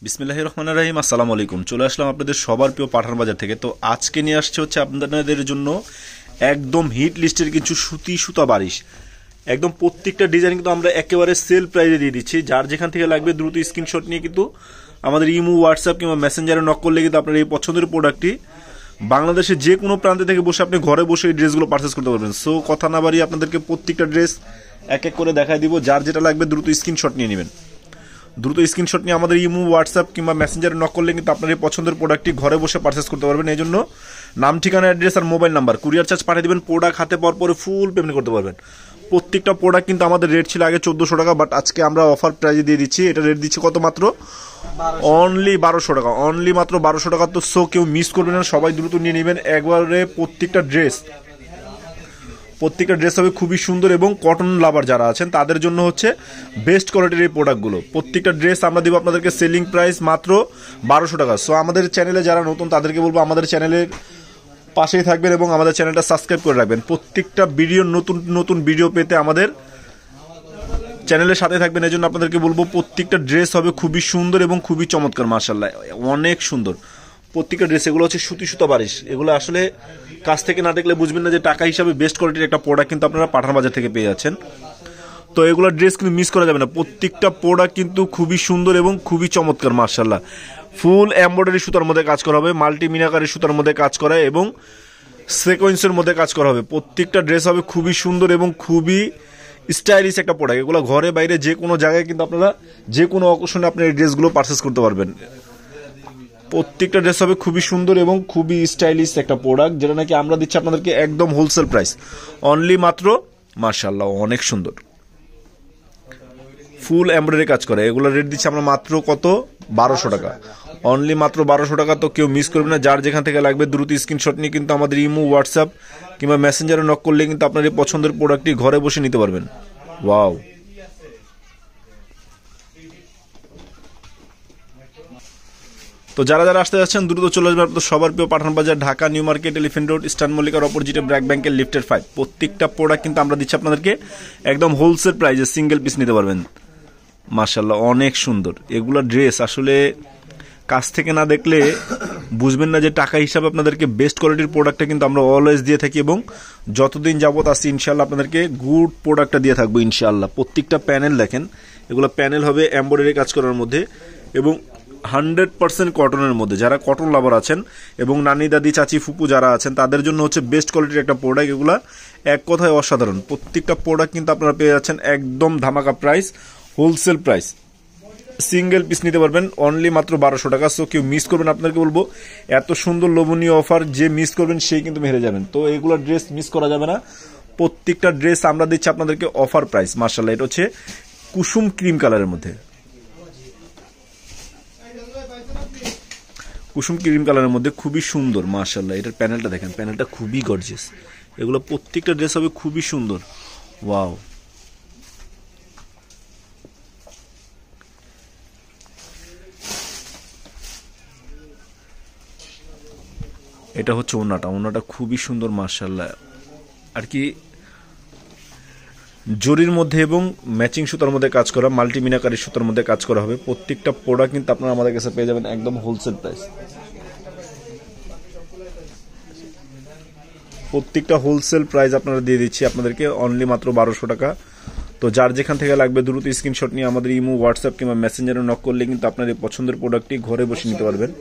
বিসমিল্লাহির রহমানির রহিম। আসসালামু আলাইকুম। চলে আসলাম আপনাদের সবার প্রিয় পাঠান বাজার থেকে। তো আজকে নিয়ে আসছে হচ্ছে আপনাদের জন্য একদম হিট লিস্টের কিছু সুতি সুতা বারিশ। একদম প্রত্যেকটা ডিজাইন কিন্তু আমরা একেবারে সেল প্রাইসে দিয়ে দিচ্ছি। যার যেখান থেকে লাগবে দ্রুত স্ক্রিনশট নিয়ে কিন্তু আমাদের ইমো, হোয়াটসঅ্যাপ কিংবা মেসেঞ্জারে নক করলে কিন্তু আপনার এই পছন্দের প্রোডাক্টটি বাংলাদেশের যে কোনো প্রান্তে থেকে বসে আপনি ঘরে বসে এই ড্রেসগুলো পারচেস করতে পারবেন। সো কথা না বাড়িয়ে আপনাদেরকে প্রত্যেকটা ড্রেস এক এক করে দেখাই দিব। যার যেটা লাগবে দ্রুত স্ক্রিনশট নিয়ে নেবেন। দ্রুত স্ক্রিনশট নিয়ে আমাদের ইমো, হোয়াটসঅ্যাপ কিংবা মেসেঞ্জারে নক করলে কিন্তু আপনার এই পছন্দের প্রোডাক্টটি ঘরে বসে পারচেস করতে পারবেন। এই জন্য নাম, ঠিকানা, অ্যাড্রেস আর মোবাইল নাম্বার, কুরিয়ার চার্জ পাঠিয়ে দেবেন। প্রোডাক্ট হাতে পাওয়ার পরে ফুল পেমেন্ট করতে পারবেন। প্রত্যেকটা প্রোডাক্ট কিন্তু আমাদের রেট ছিল আগে 1400 টাকা, বাট আজকে আমরা অফার প্রাইজে দিয়ে দিচ্ছি। এটা রেট দিচ্ছি কত? মাত্র অনলি 1200 টাকা। অনলি মাত্র 1200 টাকা। তো সো কেউ মিস করবেন না, সবাই দ্রুত নিয়ে নেবেন একবারে। প্রত্যেকটা ড্রেস হবে খুবই সুন্দর এবং কটন লাভার যারা আছেন তাদের জন্য হচ্ছে বেস্ট কোয়ালিটির এই প্রোডাক্টগুলো। প্রত্যেকটা ড্রেস আমরা দিব আপনাদেরকে সেলিং প্রাইস মাত্র 1200 টাকা। সো আমাদের চ্যানেলে যারা নতুন তাদেরকে বলবো আমাদের চ্যানেলের পাশেই থাকবেন এবং আমাদের চ্যানেলটা সাবস্ক্রাইব করে রাখবেন। প্রত্যেকটা ভিডিও নতুন ভিডিও পেতে আমাদের চ্যানেলের সাথে থাকবেন। এই জন্য আপনাদেরকে বলবো প্রত্যেকটা ড্রেস হবে খুবই সুন্দর এবং খুবই চমৎকার। মাশাআল্লাহ, অনেক সুন্দর প্রত্যেকটা ড্রেস। এগুলো হচ্ছে সুতি সুতা বারিশ। এগুলো আসলে কাছ থেকে না দেখলে বুঝবেন না যে টাকা হিসাবে বেস্ট কোয়ালিটির একটা প্রোডাক্ট কিন্তু আপনারা পাঠান বাজার থেকে পেয়ে যাচ্ছেন। তো এগুলো ড্রেস কিন্তু মিস করা যাবে না। প্রত্যেকটা প্রোডাক্ট কিন্তু খুবই সুন্দর এবং খুবই চমৎকার। মাশাআল্লাহ, ফুল এমব্রয়ডারি সুতার মধ্যে কাজ করা হবে, মাল্টি মিনাকারি সুতার মধ্যে কাজ করা এবং সিকোয়েন্সের মধ্যে কাজ করা হবে। প্রত্যেকটা ড্রেস হবে খুবই সুন্দর এবং খুবই স্টাইলিশ একটা প্রোডাক্ট। এগুলো ঘরে বাইরে যে কোনো জায়গায় কিন্তু আপনারা যে কোনো অকেশনে আপনি এই ড্রেসগুলো পারচেস করতে পারবেন। প্রত্যেকটা ড্রেস হবে খুবই সুন্দর এবং খুবই স্টাইলিশ একটা প্রোডাক্ট, যেটা নাকি আমরা দিচ্ছি আপনাদেরকে একদম হোলসেল প্রাইস অনলি মাত্র। মাশাআল্লাহ, অনেক সুন্দর ফুল এমব্রয়ডারি কাজ করে। এগুলো রেট দিচ্ছি আমরা মাত্র কত? 1200 টাকা। অনলি মাত্র 1200 টাকা। তো কেউ মিস করবে না। যার যেখান থেকে লাগবে দ্রুত স্ক্রিনশট নিয়ে কিন্তু আমাদের ইমো, হোয়াটসঅ্যাপ কিংবা মেসেঞ্জারে নক করলে কিন্তু আপনার এই পছন্দের প্রোডাক্টটি ঘরে বসে নিতে পারবেন। ওয়াও, তো যারা যারা আসতে যাচ্ছেন দ্রুত চলে আসবেন আপনাদের সবার প্রিয় Pathan Bazar, Dhaka new market, elephant road, eastern মল্লিকার অপোজিটে ব্র্যাক ব্যাংকের লিফটের 5। প্রত্যেকটা প্রোডাক্ট কিন্তু আমরা দিচ্ছি আপনাদেরকে একদম হোলসেল প্রাইসে, সিঙ্গেল পিস নিতে পারবেন। মাশাআল্লাহ, অনেক সুন্দর এগুলো ড্রেস। আসলে কাছ থেকে না দেখলে বুঝবেন না যে টাকা হিসাবে আপনাদেরকে বেস্ট কোয়ালিটির প্রোডাক্টটা কিন্তু আমরা অলওয়েজ দিয়ে থাকি এবং যতদিন যাবত আসছি ইনশাআল্লাহ আপনাদেরকে গুড প্রোডাক্টটা দিয়ে থাকবো ইনশাআল্লাহ। প্রত্যেকটা প্যানেল দেখেন, এগুলো প্যানেল হবে এমব্রয়ডারি কাজ করার মধ্যে এবং 100% কটনের মধ্যে। যারা কটন লাভার আছেন এবং নানি, দাদি, চাচি, ফুপু যারা আছেন তাদের জন্য হচ্ছে বেস্ট কোয়ালিটির একটা প্রোডাক্ট। এগুলা এক কথায় অসাধারণ। প্রত্যেকটা প্রোডাক্ট কিন্তু আপনারা পেয়ে যাচ্ছেন একদম ধামাকা price, wholesale price. Single piece নিতে পারবেন অনলি মাত্র 1200 টাকা। সো কেউ মিস করবেন, আপনাকে বলবো এত সুন্দর লোভনীয় অফার, যে মিস করবেন সেই কিন্তু হেরে যাবেন। তো এইগুলো ড্রেস মিস করা যাবে না। প্রত্যেকটা ড্রেস আমরা দিচ্ছি আপনাদেরকে অফার প্রাইস। মাশাআল্লাহ, এটা হচ্ছে কুসুম ক্রিম কালারের মধ্যে, কুসুম ক্রিম কালারের মধ্যে খুবই সুন্দর। মাশাআল্লাহ, এটার প্যানেলটা দেখেন, প্যানেলটা খুবই গর্জিয়াস। এগুলো প্রত্যেকটা ড্রেস হবে খুবই সুন্দর। ওয়াও, এটা হচ্ছে ওড়নাটা খুবই সুন্দর। মাশাআল্লাহ, আর কি জরির মধ্যে এবং ম্যাচিং সুতার মধ্যে কাজ করা, মাল্টি মিনাকারি সুতার মধ্যে কাজ করা হবে। প্রত্যেকটা প্রোডাক্ট কিন্তু আপনারা আমাদের কাছে পেয়ে যাবেন একদম হোলসেল প্রাইস। প্রত্যেকটা হোলসেল প্রাইস আপনারা দিয়ে দিচ্ছি আপনাদেরকে অনলি মাত্র 1200 টাকা। তো যার যেখান থেকে লাগবে দ্রুত স্ক্রিনশট নিয়ে আমাদের ইমো, হোয়াটসঅ্যাপ কিংবা মেসেঞ্জারে নক করলে কিন্তু আপনার এই পছন্দের প্রোডাক্টটি ঘরে বসে নিতে পারবেন।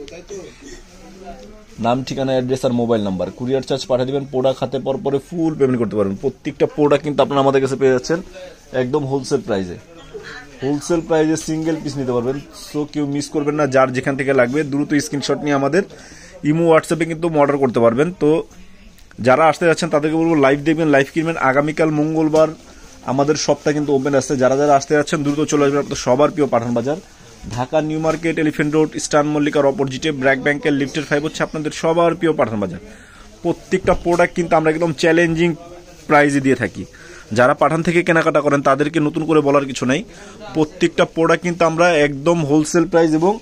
নাম, ঠিকানা, অ্যাড্রেস আর মোবাইল নাম্বার, কুরিয়ার চার্জ পাঠিয়ে দেবেন। প্রোডাক্ট হাতে পাওয়ার পরে ফুল পেমেন্ট করতে পারবেন। প্রত্যেকটা প্রোডাক্ট কিন্তু আপনারা আমাদের কাছে পেয়ে যাচ্ছেন একদম হোলসেল প্রাইজে সিঙ্গেল পিস নিতে পারবেন। সো কেউ মিস করবেন না। যার যেখান থেকে লাগবে দ্রুত স্ক্রিনশট নিয়ে আমাদের ইমো, হোয়াটসঅ্যাপে কিন্তু অর্ডার করতে পারবেন। তো যারা আসতে যাচ্ছেন তাদেরকে বলবো লাইভ দেখবেন, লাইভ কিনবেন। আগামীকাল মঙ্গলবার আমাদের শপটা কিন্তু ওপেন আছে। যারা যারা আসতে যাচ্ছেন দ্রুত চলে আসবেন আপনাদের সবার প্রিয় Pathan Bazar, Dhaka new market, elephant road, eastern মল্লিকার অপোজিটে ব্র্যাক ব্যাংকের লিফটের 5 হচ্ছে আপনাদের সবার প্রিয় পাঠান বাজার। প্রত্যেকটা প্রোডাক্ট কিন্তু আমরা একদম চ্যালেঞ্জিং প্রাইজে দিয়ে থাকি। যারা পাঠান থেকে কেনাকাটা করেন তাদেরকে নতুন করে বলার কিছু নাই। প্রত্যেকটা প্রোডাক্ট কিন্তু আমরা একদম হোলসেল প্রাইস এবং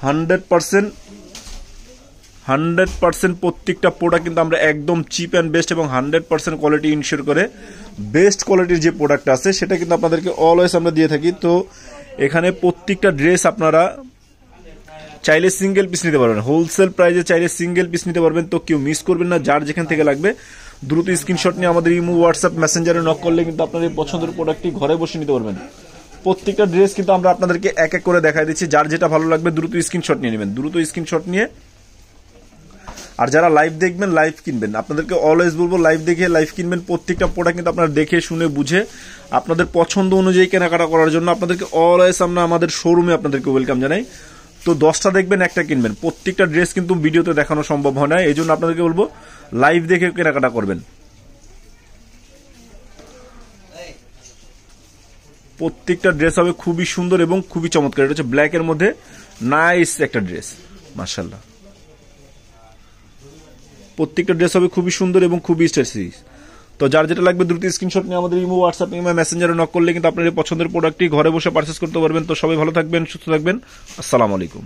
100% প্রত্যেকটা প্রোডাক্ট কিন্তু আমরা একদম চিপ অ্যান্ড বেস্ট এবং 100% কোয়ালিটি ইনশিওর করে বেস্ট কোয়ালিটির যে প্রোডাক্ট আছে সেটা কিন্তু আপনাদেরকে অলওয়েজ আমরা দিয়ে থাকি। তো এখানে প্রত্যেকটা ড্রেস আপনারা চাইলে সিঙ্গেল পিস নিতে পারবেন, হোলসেল প্রাইসে চাইলে সিঙ্গেল পিস নিতে পারবেন। তো কেউ মিস করবেন না, যার যেখান থেকে লাগবে দ্রুত স্ক্রিনশট নিয়ে আমাদের ইমো, হোয়াটসঅ্যাপ, মেসেঞ্জারে নক করলে কিন্তু আপনার এই পছন্দের প্রোডাক্টটি ঘরে বসে নিতে পারবেন। প্রত্যেকটা ড্রেস কিন্তু আমরা আপনাদেরকে এক এক করে দেখাই দিচ্ছি, যার যেটা ভালো লাগবে দ্রুত স্ক্রিনশট নিয়ে নেবেন, দ্রুত স্ক্রিনশট নিয়ে। আর যারা লাইভ দেখবেন, লাইভ কিনবেন, আপনাদেরকে অলওয়েজ বলবো লাইভ দেখে লাইভ কিনবেন। প্রত্যেকটা প্রোডাক্ট কিন্তু আপনারা দেখে শুনে বুঝে আপনাদের পছন্দ অনুযায়ী কেনাকাটা করার জন্য আপনাদেরকে অলওয়েজ আমরা আমাদের শোরুমে আপনাদেরকে ওয়েলকাম জানাই। তো 10টা দেখবেন, একটা কিনবেন। প্রত্যেকটা ড্রেস কিন্তু ভিডিওতে দেখানো সম্ভব হয় না, এই জন্য আপনাদেরকে বলবো লাইভ দেখে কেনাকাটা করবেন। প্রত্যেকটা ড্রেস হবে খুবই সুন্দর এবং খুবই চমৎকার। এটা হচ্ছে ব্ল্যাকের মধ্যে নাইস একটা ড্রেস, মাশাআল্লাহ। প্রত্যেকটা ড্রেস হবে খুবই সুন্দর এবং খুবই স্টাইলিশ। তো যার যেটা লাগবে দ্রুত স্ক্রিনশট নিয়ে আমাদের ইমো, হোয়াটসঅ্যাপ কিংবা মেসেঞ্জারে নক করলে কিন্তু আপনার এই পছন্দের প্রোডাক্টটি ঘরে বসে পারচেস করতে পারবেন। তো সবাই ভালো থাকবেন, সুস্থ থাকবেন। আসসালামু আলাইকুম।